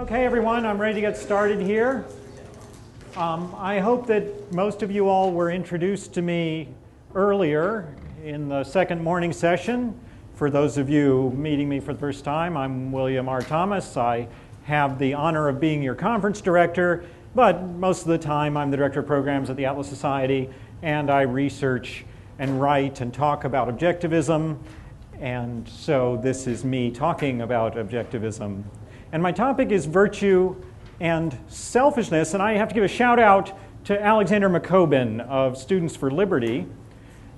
Okay, everyone, I'm ready to get started here. I hope that most of you all were introduced to me earlier in the second morning session. For those of you meeting me for the first time, I'm William R. Thomas. I have the honor of being your conference director, but most of the time I'm the director of programs at the Atlas Society, and I research and write and talk about objectivism. And so this is me talking about objectivism. And my topic is virtue and selfishness. And I have to give a shout out to Alexander McCobin of Students for Liberty,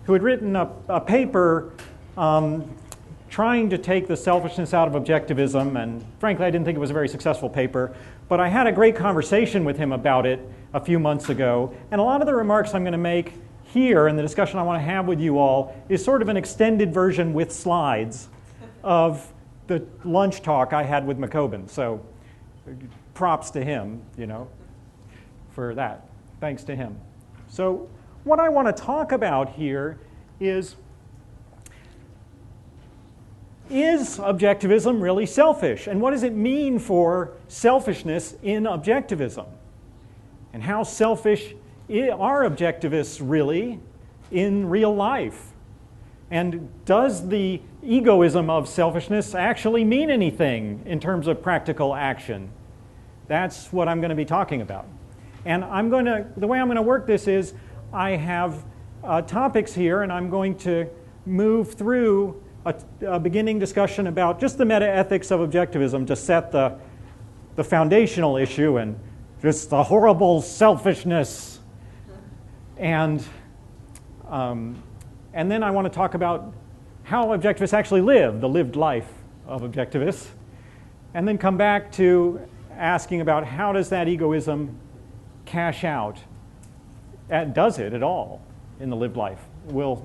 who had written a paper trying to take the selfishness out of objectivism. And frankly, I didn't think it was a very successful paper. But I had a great conversation with him about it a few months ago. And a lot of the remarks I'm going to make here and the discussion I want to have with you all is sort of an extended version with slides of the lunch talk I had with McCobin. So props to him, for that. Thanks to him. So what I want to talk about here is objectivism really selfish? And what does it mean for selfishness in objectivism? And how selfish are objectivists really in real life? And does the egoism of selfishness actually mean anything in terms of practical action? That's what I'm going to be talking about. And the way I'm going to work this is I have topics here, and I'm going to move through a beginning discussion about just the meta-ethics of objectivism to set the foundational issue and just the horrible selfishness. And then I want to talk about how objectivists actually live, the lived life of objectivists, and then come back to asking about how does that egoism cash out? Does it at all in the lived life? We'll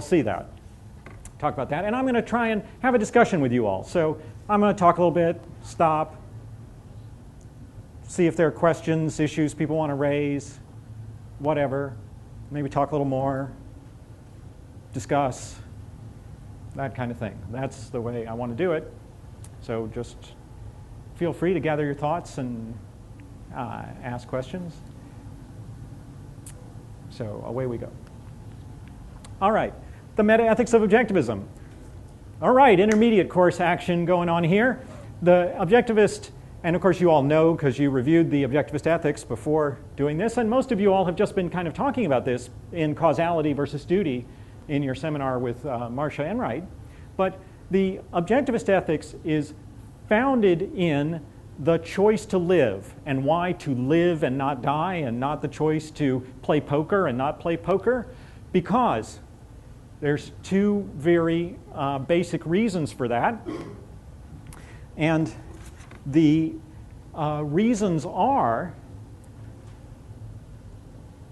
see that. Talk about that. And I'm going to try and have a discussion with you all. So I'm going to talk a little bit, stop, see if there are questions, issues people want to raise, whatever. Maybe talk a little more, discuss, that kind of thing. That's the way I want to do it. So just feel free to gather your thoughts and ask questions. So away we go. All right, the meta-ethics of objectivism. All right, intermediate course action going on here. The objectivist, and of course you all know because you reviewed the Objectivist Ethics before doing this, and most of you all have just been kind of talking about this in causality versus duty in your seminar with Marcia Enright. But the Objectivist Ethics is founded in the choice to live, and why to live and not die, and not the choice to play poker and not play poker, because there's two very basic reasons for that. And the reasons are,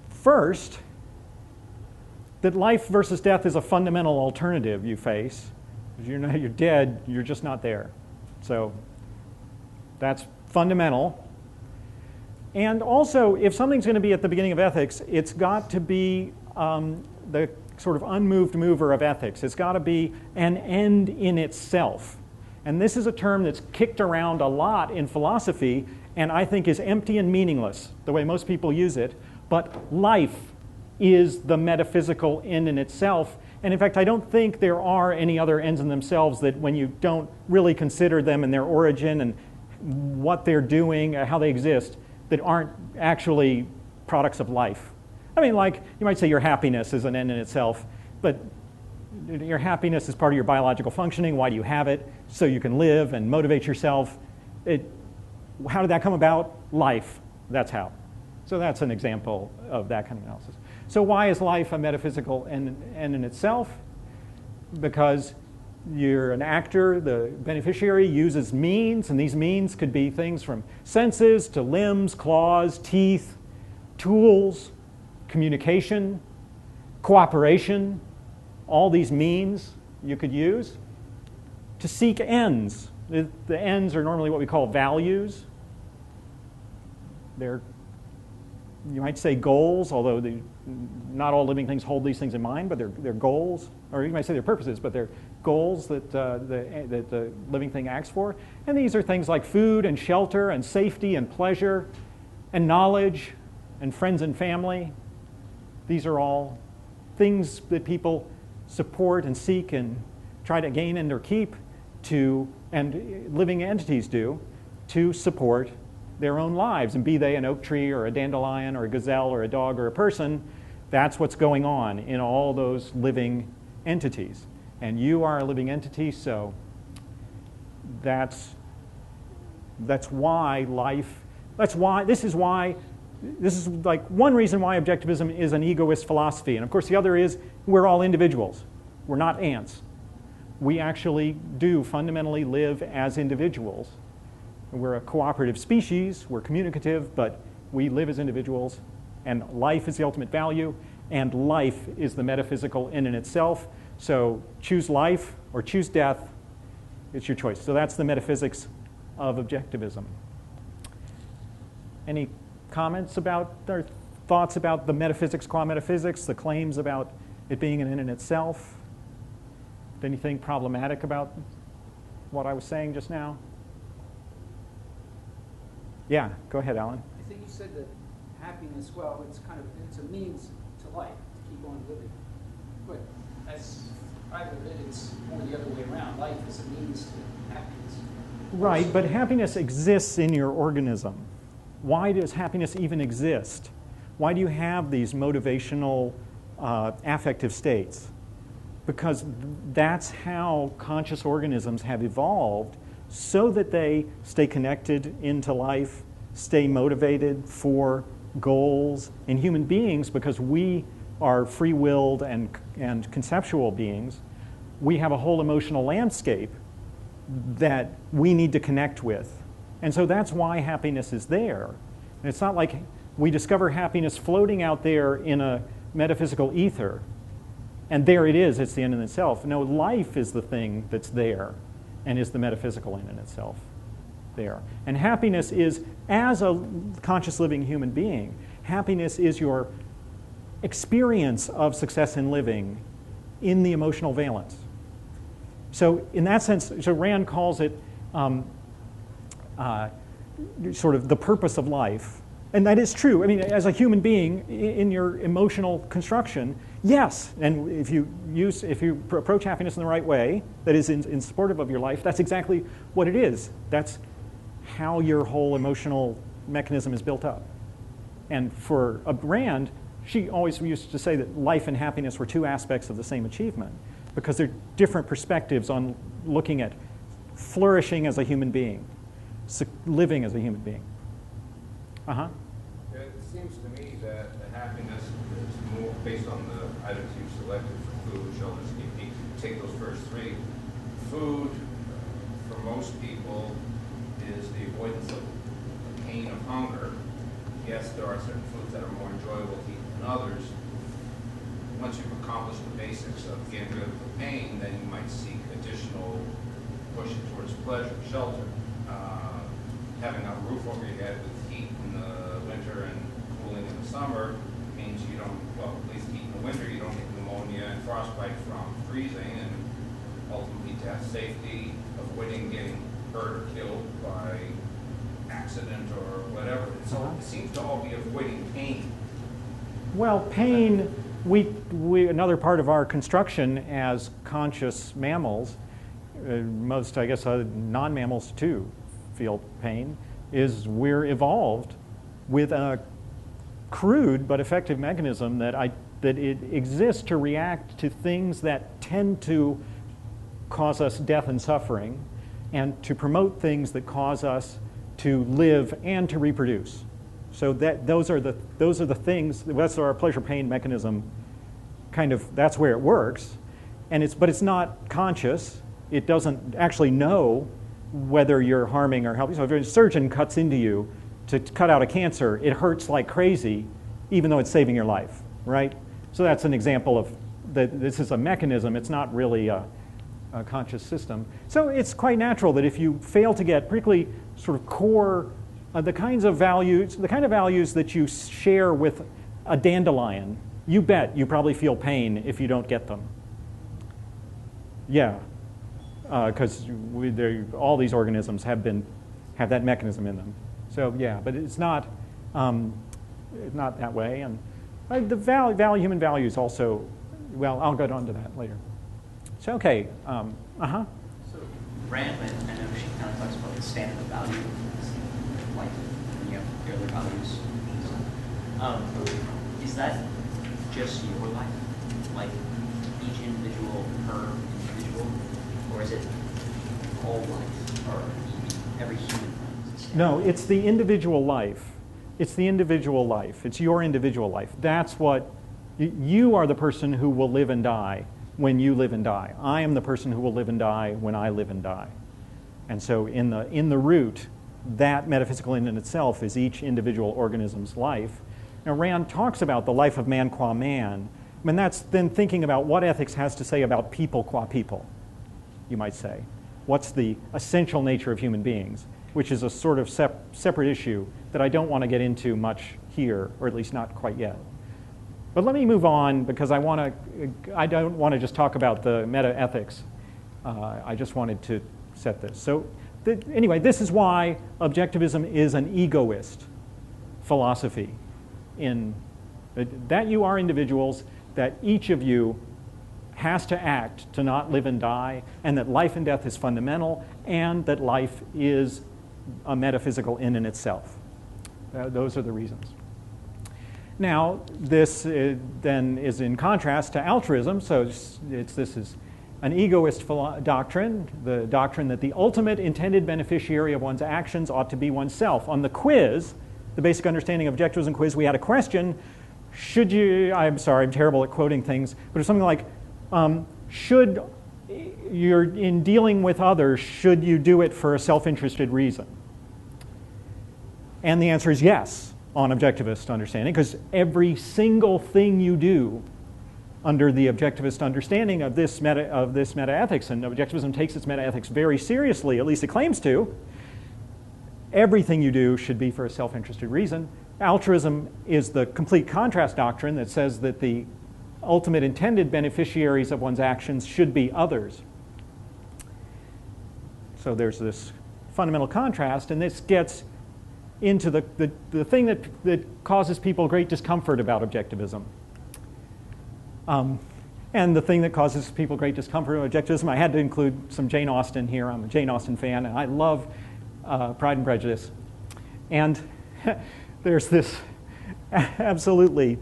first, that life versus death is a fundamental alternative you face. If you're dead, you're just not there. So that's fundamental. And also, if something's going to be at the beginning of ethics, it's got to be the sort of unmoved mover of ethics. It's got to be an end in itself. And this is a term that's kicked around a lot in philosophy, and I think is empty and meaningless, the way most people use it. But life is the metaphysical end in itself. And in fact, I don't think there are any other ends in themselves that when you don't really consider them and their origin and what they're doing, how they exist, that aren't actually products of life. I mean, like, you might say your happiness is an end in itself, but your happiness is part of your biological functioning. Why do you have it? So you can live and motivate yourself. How did that come about? Life. That's how. So that's an example of that kind of analysis. So why is life a metaphysical end in itself? Because you're an actor, the beneficiary uses means, and these means could be things from senses to limbs, claws, teeth, tools, communication, cooperation. All these means you could use to seek ends. The ends are normally what we call values. They're you might say goals, although not all living things hold these things in mind, but they're goals, or you might say they're purposes, but they're goals that the living thing acts for. And these are things like food and shelter and safety and pleasure and knowledge and friends and family. These are all things that people support and seek and try to gain and or keep and living entities do, to support their own lives. And be they an oak tree or a dandelion or a gazelle or a dog or a person, that's what's going on in all those living entities. And you are a living entity, so this is like one reason why objectivism is an egoist philosophy. And of course the other is we're all individuals. We're not ants. We actually do fundamentally live as individuals. We're a cooperative species, we're communicative, but we live as individuals, and life is the ultimate value, and life is the metaphysical in and itself. So choose life or choose death, it's your choice. So that's the metaphysics of objectivism. Any comments about, or thoughts about the metaphysics qua metaphysics, the claims about it being an in and itself? Anything problematic about what I was saying just now? Yeah, go ahead, Alan. I think you said that happiness, well, it's a means to life, to keep on living. But as I read it, it's more the other way around. Life is a means to happiness. Right, but happiness exists in your organism. Why does happiness even exist? Why do you have these motivational affective states? Because that's how conscious organisms have evolved, so that they stay connected into life, stay motivated for goals. In human beings, because we are free-willed and conceptual beings, we have a whole emotional landscape that we need to connect with. And so that's why happiness is there. And it's not like we discover happiness floating out there in a metaphysical ether, and there it is, it's the end in itself. No, life is the thing that's there and is the metaphysical in and itself there. And happiness is, as a conscious living human being, happiness is your experience of success in living in the emotional valence. So in that sense, so Rand calls it sort of the purpose of life. And that is true. I mean, as a human being, in your emotional construction, yes. And if you approach happiness in the right way, that is in supportive of your life, that's exactly what it is. That's how your whole emotional mechanism is built up. And for Rand, she always used to say that life and happiness were two aspects of the same achievement, because they're different perspectives on looking at flourishing as a human being, living as a human being. It seems to me that the happiness is more based on the items you've selected for food, shelter, safety. Take those first three. Food, for most people, is the avoidance of the pain of hunger. Yes, there are certain foods that are more enjoyable to eat than others. Once you've accomplished the basics of getting rid of the pain, then you might seek additional push towards pleasure, shelter. Having a roof over your head with heat in the winter and cooling in the summer means you don't, well, at least heat in the winter, you don't get pneumonia and frostbite from freezing, and ultimately to have safety, avoiding getting hurt or killed by accident or whatever. So it seems to all be avoiding pain. Well, pain, we another part of our construction as conscious mammals, most, I guess, non-mammals too, feel pain, is we're evolved with a crude but effective mechanism that it exists to react to things that tend to cause us death and suffering, and to promote things that cause us to live and to reproduce. So those are the things. That's our pleasure-pain mechanism. Kind of, that's where it works, but it's not conscious. It doesn't actually know whether you're harming or helping. So if a surgeon cuts into you to cut out a cancer, it hurts like crazy, even though it's saving your life, right? So that's an example of that. This is a mechanism. It's not really a conscious system. So it's quite natural that if you fail to get particularly sort of core the kind of values that you share with a dandelion, you bet you probably feel pain if you don't get them. Yeah, because all these organisms have that mechanism in them. So yeah, but it's not that way. And the human values also. Well, I'll get on to that later. So okay. So Rand, I know she kind of talks about the standard of value, like when you have your other values. Is that just your life, like each individual per individual, or is it all life, or every human life? No, it's the individual life. It's the individual life. It's your individual life. That's what you are, the person who will live and die when you live and die. I am the person who will live and die when I live and die. And so in the root, that metaphysical in itself is each individual organism's life. Now Rand talks about the life of man qua man. I mean, that's then thinking about what ethics has to say about people qua people, you might say. What's the essential nature of human beings, which is a sort of separate issue that I don't want to get into much here, or at least not quite yet. But let me move on, because I don't want to just talk about the meta-ethics. I just wanted to set this. So anyway, this is why Objectivism is an egoist philosophy, in that you are individuals, that each of you has to act to not live and die, and that life and death is fundamental, and that life is a metaphysical in itself. Those are the reasons. Now, this then is in contrast to altruism. So this is an egoist doctrine, the doctrine that the ultimate intended beneficiary of one's actions ought to be oneself. On the quiz, the basic understanding of objectivism quiz, we had a question: should you? I'm sorry, I'm terrible at quoting things, but it's something like, should you're in dealing with others, should you do it for a self-interested reason? And the answer is yes, on objectivist understanding, because every single thing you do under the objectivist understanding of this meta-ethics, and objectivism takes its meta-ethics very seriously, at least it claims to, everything you do should be for a self-interested reason. Altruism is the complete contrast doctrine that says that the ultimate intended beneficiaries of one's actions should be others. So there's this fundamental contrast, and this gets into the thing that causes people great discomfort about objectivism. And the thing that causes people great discomfort about objectivism, I had to include some Jane Austen here. I'm a Jane Austen fan, and I love Pride and Prejudice. And there's this absolutely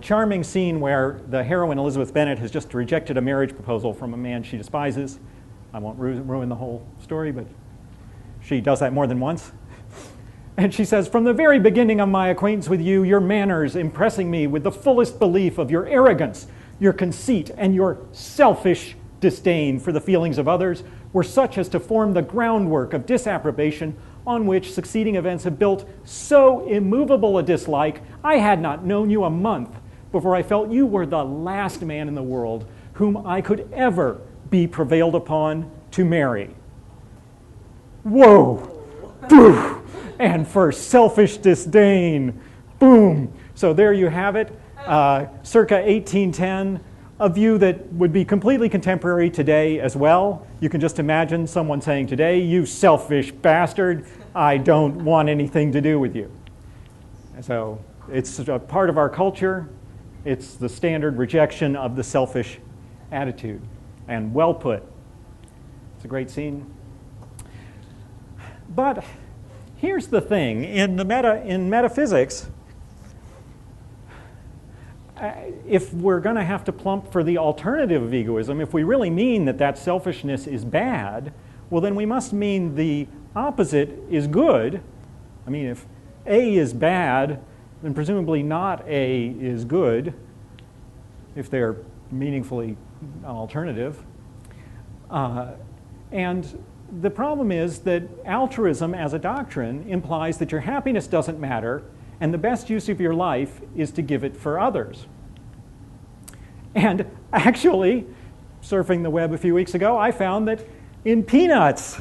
charming scene where the heroine, Elizabeth Bennett, has just rejected a marriage proposal from a man she despises. I won't ruin the whole story, but she does that more than once. And she says, "From the very beginning of my acquaintance with you, your manners impressing me with the fullest belief of your arrogance, your conceit, and your selfish disdain for the feelings of others were such as to form the groundwork of disapprobation on which succeeding events have built so immovable a dislike, I had not known you a month before I felt you were the last man in the world whom I could ever be prevailed upon to marry." Whoa! Boo! And for selfish disdain, boom! So there you have it, circa 1810, a view that would be completely contemporary today as well. You can just imagine someone saying today, "You selfish bastard, I don't want anything to do with you." So it's a part of our culture. It's the standard rejection of the selfish attitude. And well put. It's a great scene. But here's the thing. In metaphysics, if we're going to have to plump for the alternative of egoism, if we really mean that selfishness is bad, well, then we must mean the opposite is good. I mean, if A is bad, then presumably not A is good, if they're meaningfully alternative. And the problem is that altruism as a doctrine implies that your happiness doesn't matter, and the best use of your life is to give it for others. And actually, surfing the web a few weeks ago, I found that in Peanuts,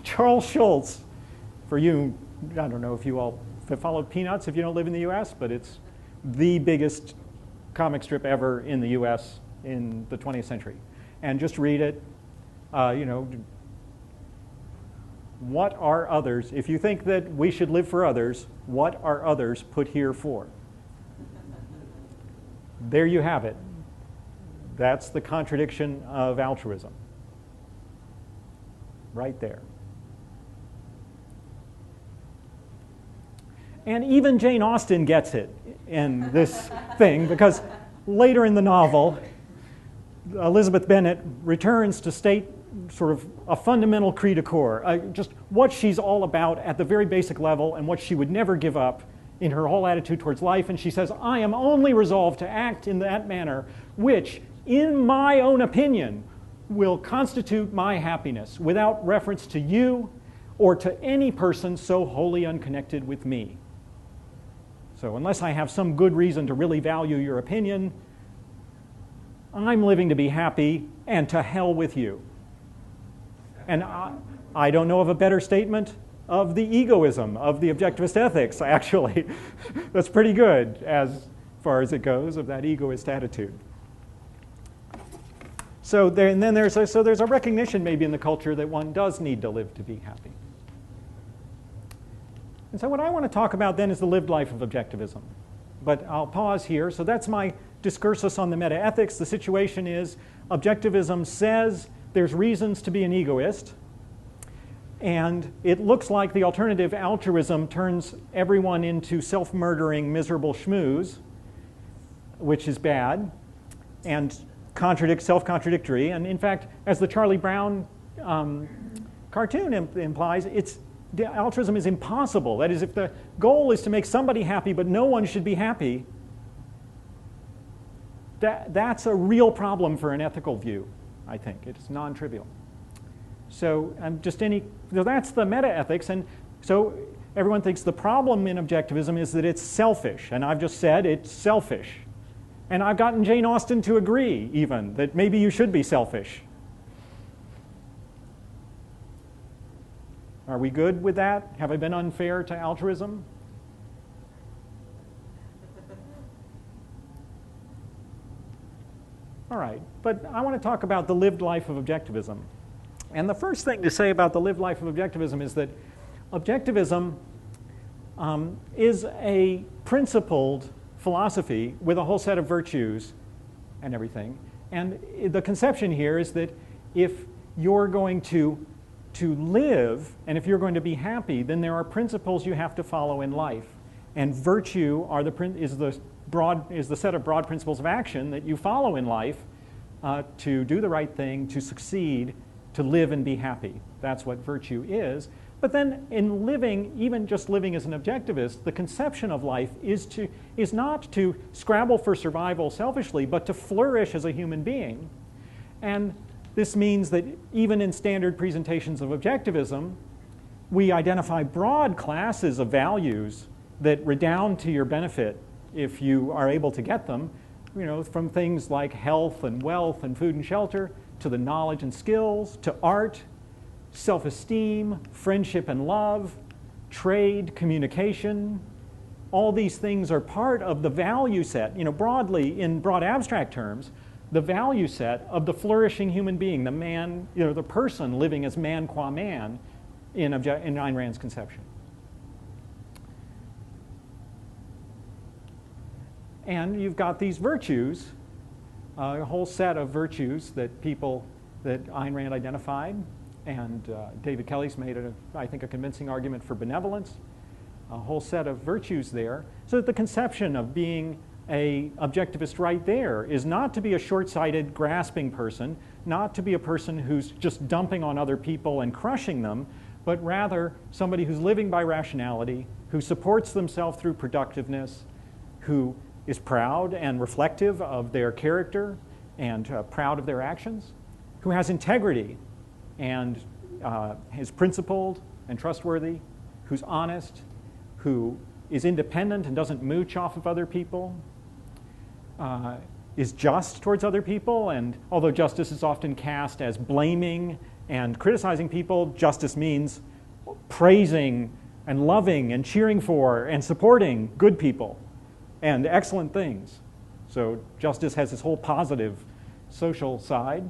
Charles Schulz for you, I don't know if you all have followed Peanuts if you don't live in the US, but it's the biggest comic strip ever in the US in the 20th century. And just read it, what are others? If you think that we should live for others, what are others put here for? There you have it. That's the contradiction of altruism. Right there. And even Jane Austen gets it in this thing, because later in the novel, Elizabeth Bennett returns to state sort of a fundamental cri de coeur, just what she's all about at the very basic level and what she would never give up in her whole attitude towards life. And she says, I am only resolved to act in that manner which, in my own opinion, will constitute my happiness without reference to you or to any person so wholly unconnected with me. So unless I have some good reason to really value your opinion, I'm living to be happy, and to hell with you. And I don't know of a better statement of the egoism of the Objectivist Ethics, actually. That's pretty good as far as it goes, of that egoist attitude. So there's a recognition maybe in the culture that one does need to live to be happy. And so what I want to talk about then is the lived life of Objectivism. But I'll pause here. So that's my discursus on the meta-ethics. The situation is Objectivism says there's reasons to be an egoist, and it looks like the alternative, altruism, turns everyone into self-murdering, miserable schmooze, which is bad, and self-contradictory. And in fact, as the Charlie Brown cartoon implies, altruism is impossible. That is, if the goal is to make somebody happy but no one should be happy, that's a real problem for an ethical view, I think. It's non-trivial. So that's the meta-ethics. And so everyone thinks the problem in Objectivism is that it's selfish. And I've just said it's selfish. And I've gotten Jane Austen to agree, even, that maybe you should be selfish. Are we good with that? Have I been unfair to altruism? All right, but I want to talk about the lived life of Objectivism. And the first thing to say about the lived life of Objectivism is that Objectivism is a principled philosophy with a whole set of virtues and everything. And the conception here is that if you're going to live, and if you're going to be happy, then there are principles you have to follow in life. And virtue is the set of broad principles of action that you follow in life to do the right thing, to succeed, to live and be happy. That's what virtue is. But then in living, even just living as an objectivist, the conception of life is not to scrabble for survival selfishly, but to flourish as a human being. And this means that even in standard presentations of Objectivism, we identify broad classes of values that redound to your benefit if you are able to get them, from things like health and wealth and food and shelter, to the knowledge and skills, to art, self-esteem, friendship and love, trade, communication. All these things are part of the value set, broadly, in broad abstract terms, the value set of the flourishing human being, the man, the person living as man qua man in Ayn Rand's conception. And you've got these virtues, a whole set of virtues that Ayn Rand identified, and David Kelly's made, I think, a convincing argument for benevolence, a whole set of virtues there, so that the conception of being a objectivist right there is not to be a short-sighted, grasping person, not to be a person who's just dumping on other people and crushing them, but rather somebody who's living by rationality, who supports themselves through productiveness, who is proud and reflective of their character and proud of their actions, who has integrity and is principled and trustworthy, who's honest, who is independent and doesn't mooch off of other people, is just towards other people, and although justice is often cast as blaming and criticizing people, justice means praising and loving and cheering for and supporting good people and excellent things. So justice has this whole positive social side.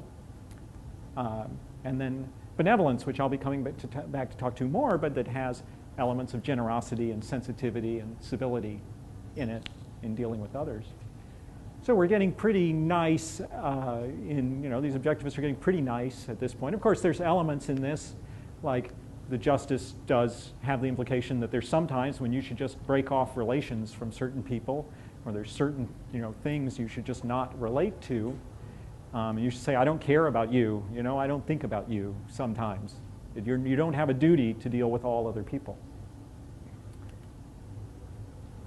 And then benevolence, which I'll be coming back to talk to more, but that has elements of generosity and sensitivity and civility in it in dealing with others. So we're getting pretty nice these objectivists are getting pretty nice at this point. Of course, there's elements in this, like the justice does have the implication that there's sometimes when you should just break off relations from certain people, or there's certain things you should just not relate to. You should say, I don't care about you. I don't think about you sometimes. You don't have a duty to deal with all other people.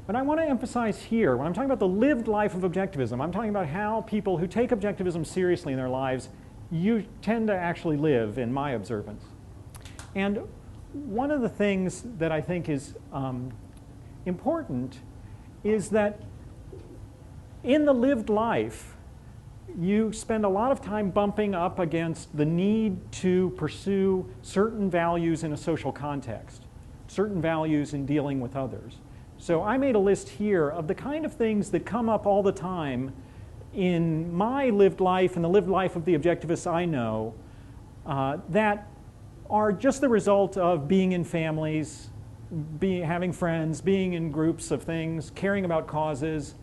But I want to emphasize here, when I'm talking about the lived life of objectivism, I'm talking about how people who take objectivism seriously in their lives, you tend to actually live, in my observance. And one of the things that I think is important is that in the lived life, you spend a lot of time bumping up against the need to pursue certain values in a social context, certain values in dealing with others. So I made a list here of the kind of things that come up all the time in my lived life and the lived life of the objectivists I know that are just the result of being in families, having friends, being in groups of things, caring about causes,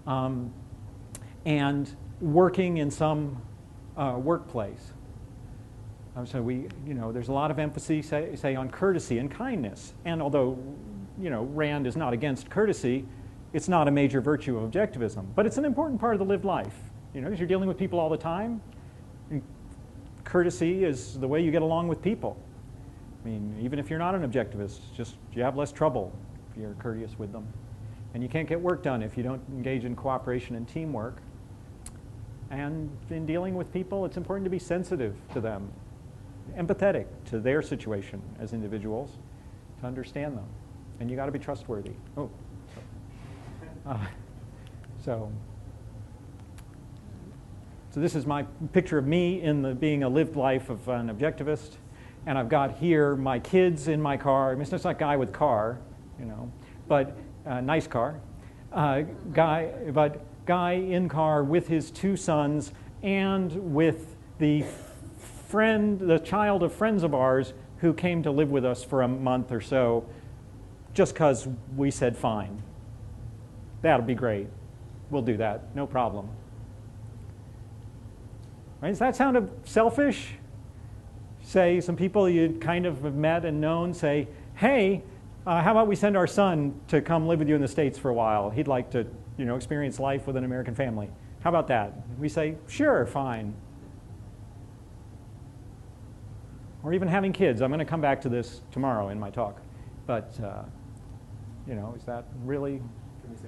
and working in some workplace. So there's a lot of emphasis, say, on courtesy and kindness. And although, Rand is not against courtesy, it's not a major virtue of objectivism. But it's an important part of the lived life, because you're dealing with people all the time. And courtesy is the way you get along with people. I mean, even if you're not an objectivist, you have less trouble if you're courteous with them. And you can't get work done if you don't engage in cooperation and teamwork. And in dealing with people, it's important to be sensitive to them, empathetic to their situation as individuals, to understand them. And you got to be trustworthy. So this is my picture of me in being a lived life of an objectivist. And I've got here my kids in my car. I mean, it's not a guy with car, but nice car. Guy in car with his two sons and with the child of friends of ours who came to live with us for a month or so just because we said fine. That'll be great. We'll do that. No problem. Right? Does that sound selfish? Say some people you kind of have met and known say, hey, how about we send our son to come live with you in the States for a while? He'd like to experience life with an American family. How about that? We say, sure, fine. Or even having kids. I'm going to come back to this tomorrow in my talk. But, is that really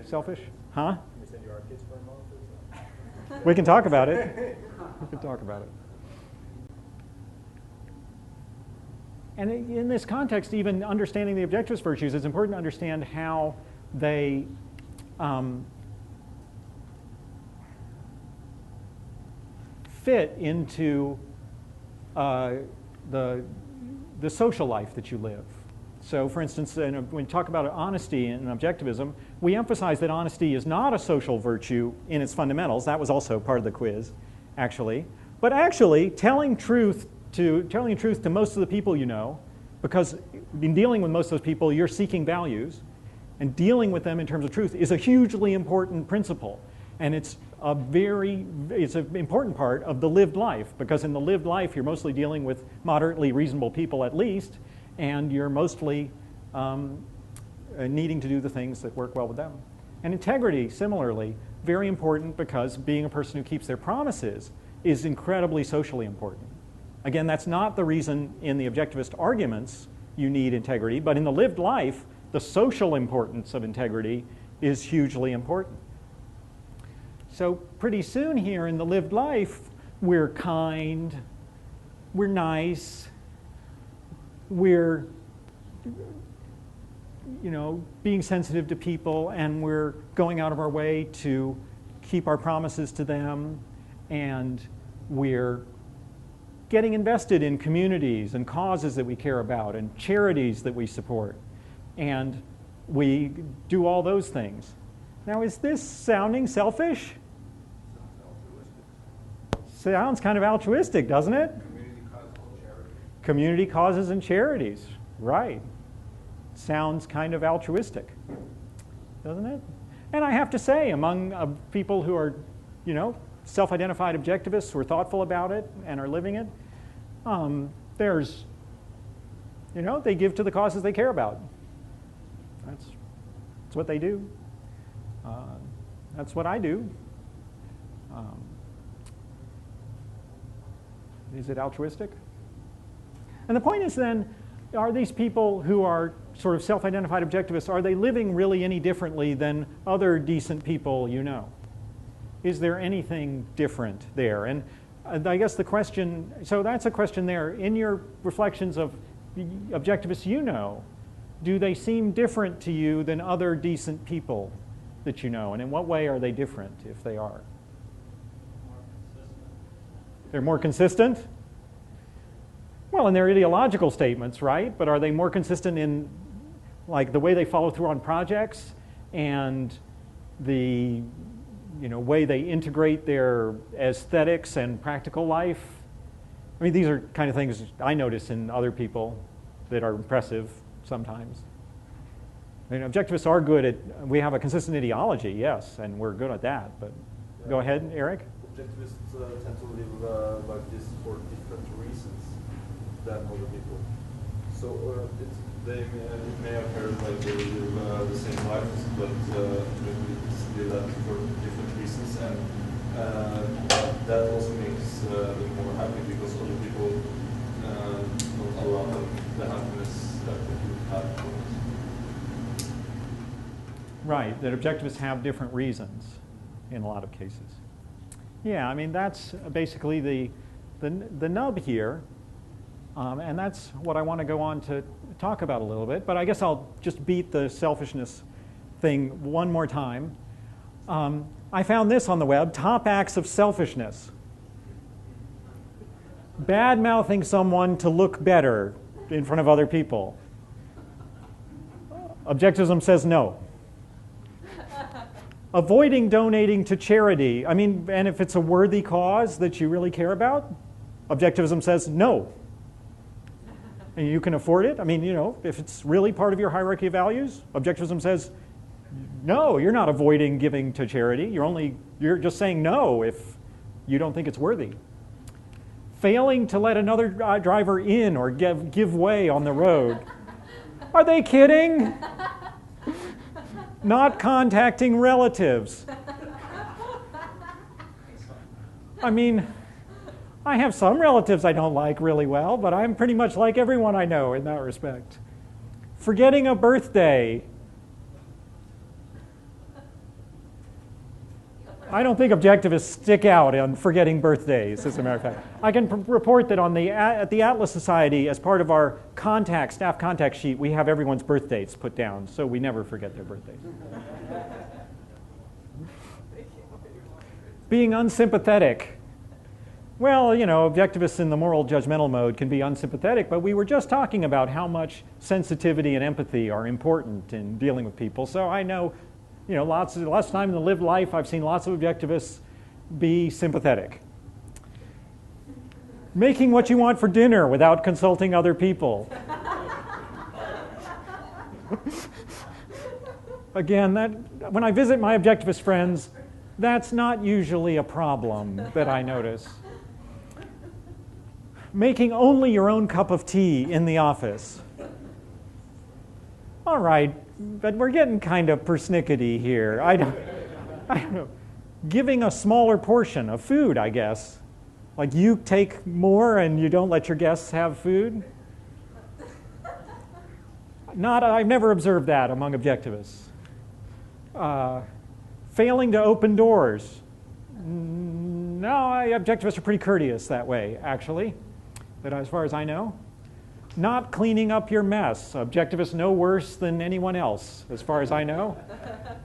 selfish? Huh? Can we send you our kids for a month? We can talk about it. We can talk about it. And in this context, even understanding the objectivist virtues, it's important to understand how they fit into the social life that you live. So, for instance, when we talk about honesty in objectivism, we emphasize that honesty is not a social virtue in its fundamentals. That was also part of the quiz, actually. But actually, telling truth to most of the people you know, because in dealing with most of those people, you're seeking values, and dealing with them in terms of truth is a hugely important principle. And it's an important part of the lived life, because in the lived life, you're mostly dealing with moderately reasonable people at least, and you're mostly needing to do the things that work well with them. And integrity, similarly, very important, because being a person who keeps their promises is incredibly socially important. Again, that's not the reason in the objectivist arguments you need integrity, but in the lived life, the social importance of integrity is hugely important. So pretty soon here in the lived life, we're kind, we're nice, we're being sensitive to people, and we're going out of our way to keep our promises to them, and we're getting invested in communities and causes that we care about and charities that we support. And we do all those things. Now, is this sounding selfish? Sounds kind of altruistic, doesn't it? Community causes and charities, right. Sounds kind of altruistic, doesn't it? And I have to say, among people who are, self-identified objectivists who are thoughtful about it and are living it, there's, they give to the causes they care about. That's what they do. That's what I do. Is it altruistic? And the point is then, are these people who are sort of self-identified objectivists, are they living really any differently than other decent people you know? Is there anything different there? And I guess the question, so that's a question there. In your reflections of objectivists you know, do they seem different to you than other decent people that you know? And in what way are they different, if they are? They're more consistent? Well, in their ideological statements, right? But are they more consistent in like the way they follow through on projects and the way they integrate their aesthetics and practical life? I mean, these are kind of things I notice in other people that are impressive sometimes. I mean, objectivists are good at, we have a consistent ideology, yes, and we're good at that, but go ahead, Eric. Objectivists tend to live like this for different reasons than other people. So they may have heard like they live the same life, but they live that for different reasons, and that also makes them more happy because other people don't allow them the happiness that they could have. Right, that objectivists have different reasons in a lot of cases. Yeah, I mean, that's basically the nub here, and that's what I want to go on to talk about a little bit, but I guess I'll just beat the selfishness thing one more time. I found this on the web, top acts of selfishness. Bad-mouthing someone to look better in front of other people. Objectivism says no. Avoiding donating to charity. I mean, and if it's a worthy cause that you really care about, objectivism says no. And you can afford it. I mean, if it's really part of your hierarchy of values, objectivism says no, you're not avoiding giving to charity. You're just saying no if you don't think it's worthy. Failing to let another driver in or give way on the road. Are they kidding? Not contacting relatives. I mean, I have some relatives I don't like really well, but I'm pretty much like everyone I know in that respect. Forgetting a birthday. I don't think objectivists stick out on forgetting birthdays, as a matter of fact. I can report that at the Atlas Society, as part of our staff contact sheet, we have everyone's birth dates put down, so we never forget their birthdays. Being unsympathetic. Well, objectivists in the moral judgmental mode can be unsympathetic, but we were just talking about how much sensitivity and empathy are important in dealing with people, so I know lots of time in the lived life, I've seen lots of objectivists be sympathetic. Making what you want for dinner without consulting other people. Again, when I visit my objectivist friends, that's not usually a problem that I notice. Making only your own cup of tea in the office. All right, but we're getting kind of persnickety here. I don't know. Giving a smaller portion of food, I guess. Like you take more and you don't let your guests have food. I've never observed that among objectivists. Failing to open doors. No, objectivists are pretty courteous that way, actually, but as far as I know. Not cleaning up your mess. Objectivists no worse than anyone else, as far as I know.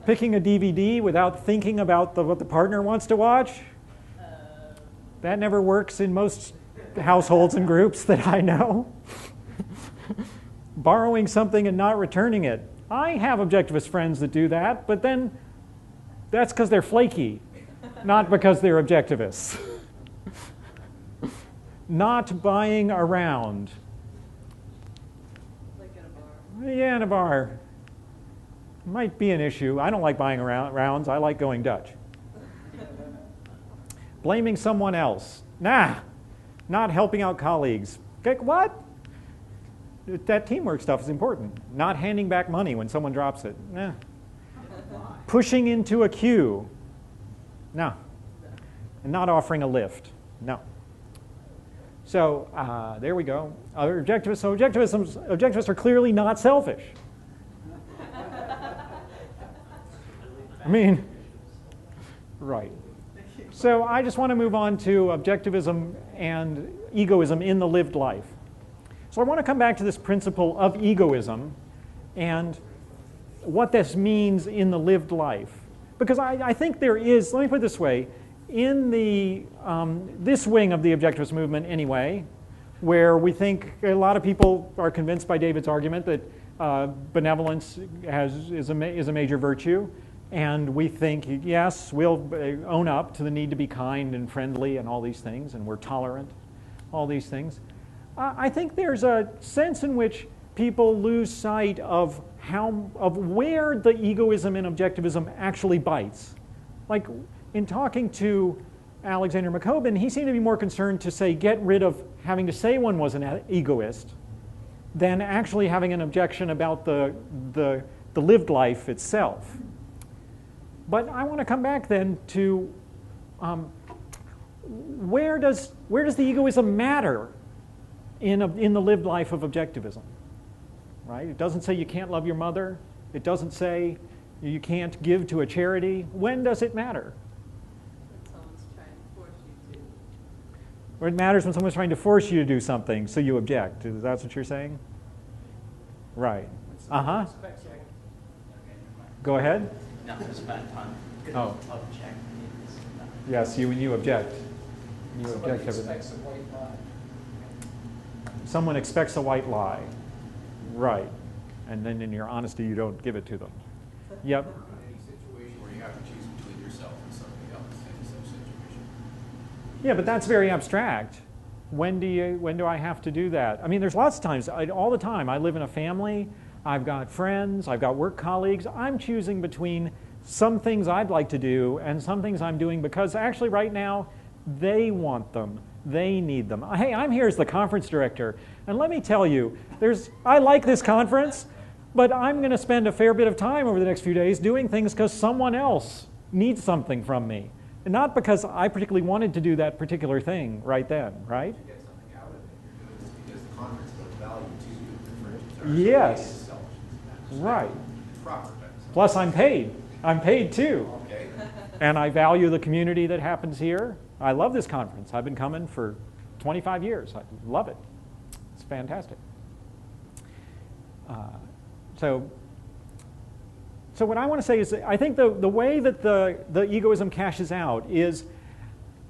Picking a DVD without thinking about what the partner wants to watch. That never works in most households and groups that I know. borrowing something and not returning it. I have objectivist friends that do that, but then that's because they're flaky, not because they're objectivists. Not buying around. Like in a bar. Yeah, in a bar. Might be an issue. I don't like buying rounds. I like going Dutch. Blaming someone else. Nah. Not helping out colleagues. Okay, what? That teamwork stuff is important. Not handing back money when someone drops it. Nah. Pushing into a queue. No. And not offering a lift. No. So there we go. Other objectivists. So objectivists are clearly not selfish. I mean, right. So I just want to move on to objectivism and egoism in the lived life. So I want to come back to this principle of egoism and what this means in the lived life. Because I think there is, let me put it this way, in the this wing of the objectivist movement anyway, where we think a lot of people are convinced by David's argument that benevolence is a major virtue, and we think, yes, we'll own up to the need to be kind and friendly and all these things, and we're tolerant, all these things. I think there's a sense in which people lose sight of where the egoism in objectivism actually bites. Like, in talking to Alexander McCobin, he seemed to be more concerned to say, get rid of having to say one was an egoist than actually having an objection about the lived life itself. But I want to come back then to where does the egoism matter in the lived life of objectivism? Right? It doesn't say you can't love your mother. It doesn't say you can't give to a charity. When does it matter? Someone's trying to force you to. Or it matters when someone's trying to force you to do something, so you object. Is that what you're saying? Right. Uh-huh. Go ahead. No, it's about time. Oh. Object. Yes, you object. You Somebody object everything. expects a white lie. Someone expects a white lie. Right. And then in your honesty, you don't give it to them. Yep. Any situation where you have to choose between yourself and somebody else in such situation. Yeah, but that's very abstract. When do I have to do that? I mean, there's lots of times, all the time. I live in a family. I've got friends. I've got work colleagues. I'm choosing between some things I'd like to do and some things I'm doing because actually right now they want them. They need them. Hey, I'm here as the conference director, and let me tell you, I like this conference, but I'm going to spend a fair bit of time over the next few days doing things because someone else needs something from me, and not because I particularly wanted to do that particular thing right then, right? You get something out of it. You're doing this because the conference has value to you. Yes. Right. Proper. Plus, I'm paid. I'm paid too. Okay. And I value the community that happens here. I love this conference. I've been coming for 25 years. I love it. It's fantastic. So what I want to say is that I think the way that the egoism cashes out is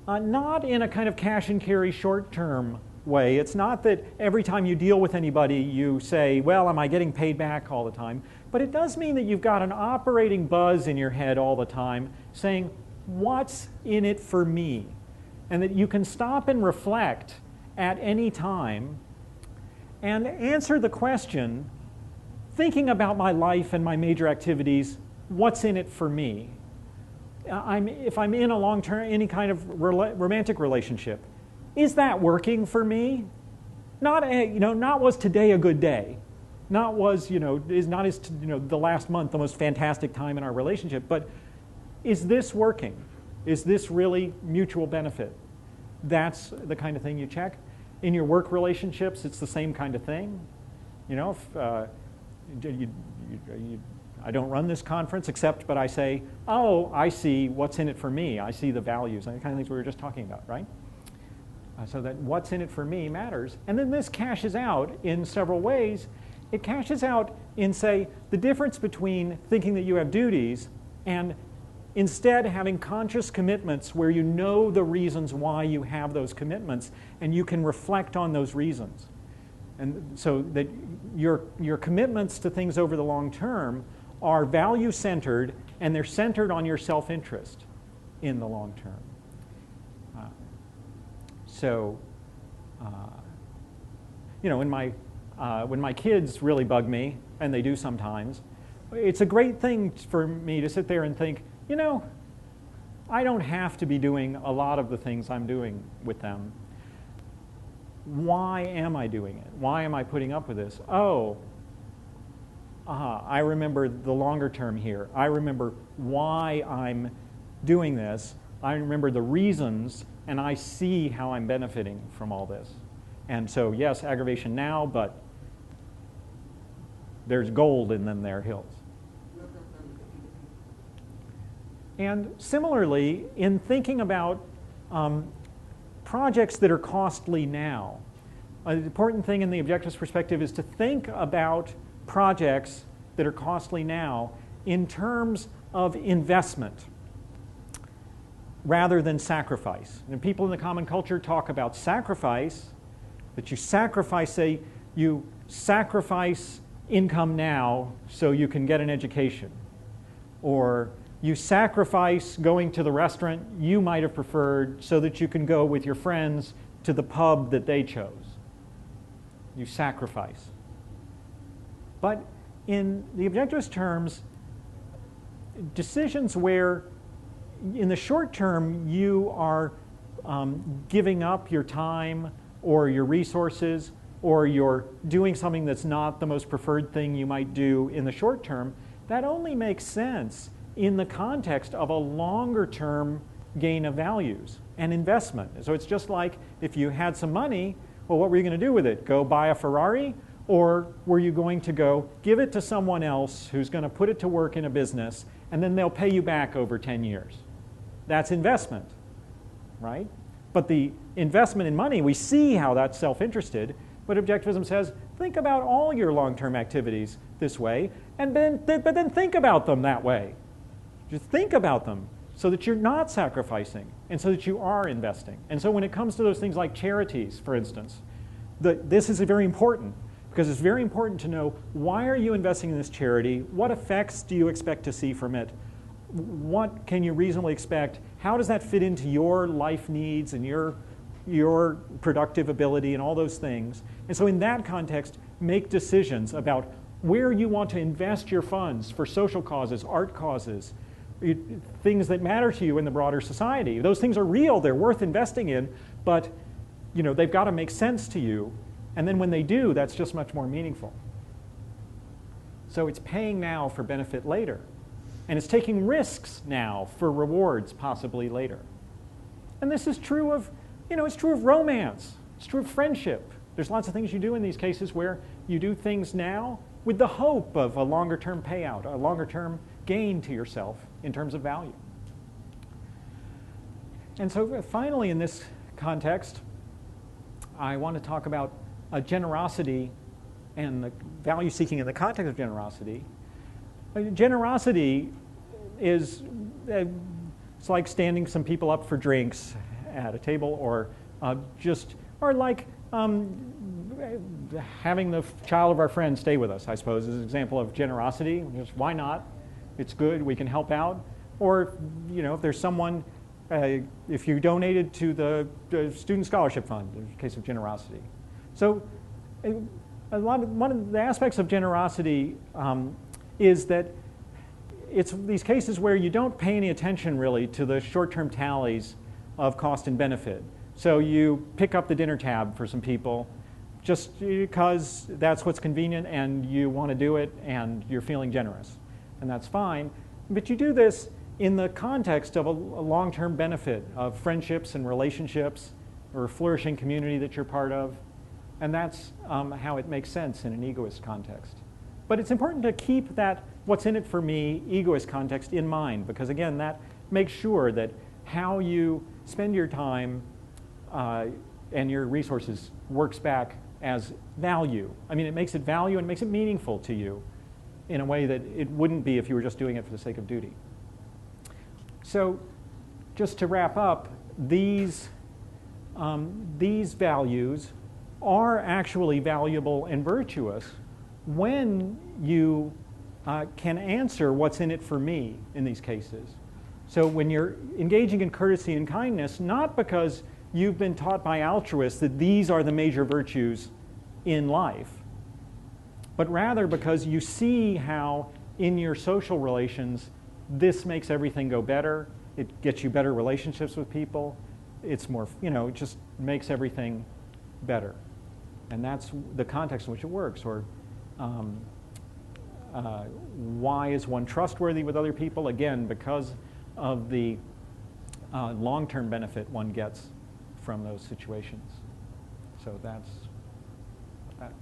not in a kind of cash and carry short-term way. It's not that every time you deal with anybody you say, well, am I getting paid back all the time? But it does mean that you've got an operating buzz in your head all the time saying, what's in it for me? And that you can stop and reflect at any time and answer the question, thinking about my life and my major activities, what's in it for me? If I'm in a long-term, any kind of romantic relationship, is that working for me? Not was today a good day? Not was, the last month the most fantastic time in our relationship, but is this working? Is this really mutual benefit? That's the kind of thing you check. In your work relationships, it's the same kind of thing. I don't run this conference but I say, oh, I see what's in it for me. I see the values and the kind of things we were just talking about, right? So that what's in it for me matters. And then this cashes out in several ways. It cashes out in, say, the difference between thinking that you have duties and instead having conscious commitments where you know the reasons why you have those commitments and you can reflect on those reasons. And so that your commitments to things over the long term are value-centered, and they're centered on your self-interest in the long term. When my kids really bug me, and they do sometimes, it's a great thing for me to sit there and think, I don't have to be doing a lot of the things I'm doing with them. Why am I doing it? Why am I putting up with this? I remember the longer term here. I remember why I'm doing this. I remember the reasons, and I see how I'm benefiting from all this. And so, yes, aggravation now, but there's gold in them there hills. And similarly, in thinking about projects that are costly now, an important thing in the objectivist perspective is to think about projects that are costly now in terms of investment rather than sacrifice. And people in the common culture talk about sacrifice, that you sacrifice, say, you sacrifice income now so you can get an education, or you sacrifice going to the restaurant you might have preferred so that you can go with your friends to the pub that they chose. You sacrifice. But in the objectivist terms, decisions where in the short term you are giving up your time or your resources, or you're doing something that's not the most preferred thing you might do in the short term, that only makes sense in the context of a longer term gain of values and investment. So it's just like if you had some money, well, what were you going to do with it? Go buy a Ferrari? Or were you going to go give it to someone else who's going to put it to work in a business, and then they'll pay you back over 10 years? That's investment, right? But the investment in money, we see how that's self-interested, but objectivism says, think about all your long-term activities this way, but then think about them that way. Just think about them so that you're not sacrificing and so that you are investing. And so when it comes to those things like charities, for instance, this is very important, because it's very important to know, why are you investing in this charity? What effects do you expect to see from it? What can you reasonably expect? How does that fit into your life needs and your productive ability and all those things? And so in that context, make decisions about where you want to invest your funds for social causes, art causes, things that matter to you in the broader society. Those things are real, they're worth investing in, but they've got to make sense to you. And then when they do, that's just much more meaningful. So it's paying now for benefit later. And it's taking risks now for rewards possibly later. And this is true of, it's true of romance. It's true of friendship. There's lots of things you do in these cases where you do things now with the hope of a longer-term payout, a longer-term gain to yourself in terms of value. And so finally, in this context, I want to talk about generosity and the value seeking in the context of generosity. Generosity is it's like standing some people up for drinks at a table, or like having the child of our friend stay with us, I suppose, is an example of generosity. Just why not? It's good, we can help out. Or if there's someone, if you donated to the Student Scholarship Fund, there's a case of generosity. So one of the aspects of generosity is that it's these cases where you don't pay any attention really to the short-term tallies of cost and benefit. So you pick up the dinner tab for some people just because that's what's convenient and you want to do it and you're feeling generous. And that's fine. But you do this in the context of a long-term benefit of friendships and relationships or a flourishing community that you're part of. And that's how it makes sense in an egoist context. But it's important to keep that what's in it for me egoist context in mind, because again, that makes sure that how you spend your time and your resources works back as value. I mean, it makes it value and makes it meaningful to you in a way that it wouldn't be if you were just doing it for the sake of duty. So just to wrap up, these values are actually valuable and virtuous when you can answer what's in it for me in these cases. So when you're engaging in courtesy and kindness, not because you've been taught by altruists that these are the major virtues in life, but rather because you see how in your social relations this makes everything go better, it gets you better relationships with people, it's more, it just makes everything better. And that's the context in which it works. Or why is one trustworthy with other people? Again, because of the long-term benefit one gets from those situations. So that's that.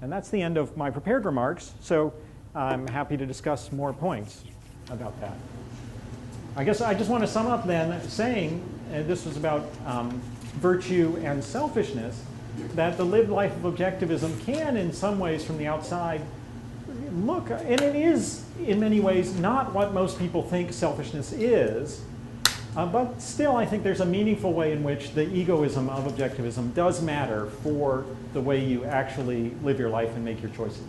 And that's the end of my prepared remarks. So I'm happy to discuss more points about that. I guess I just want to sum up then saying, and this was about virtue and selfishness, that the lived life of objectivism can, in some ways from the outside, look, and it is in many ways not what most people think selfishness is, but still I think there's a meaningful way in which the egoism of objectivism does matter for the way you actually live your life and make your choices.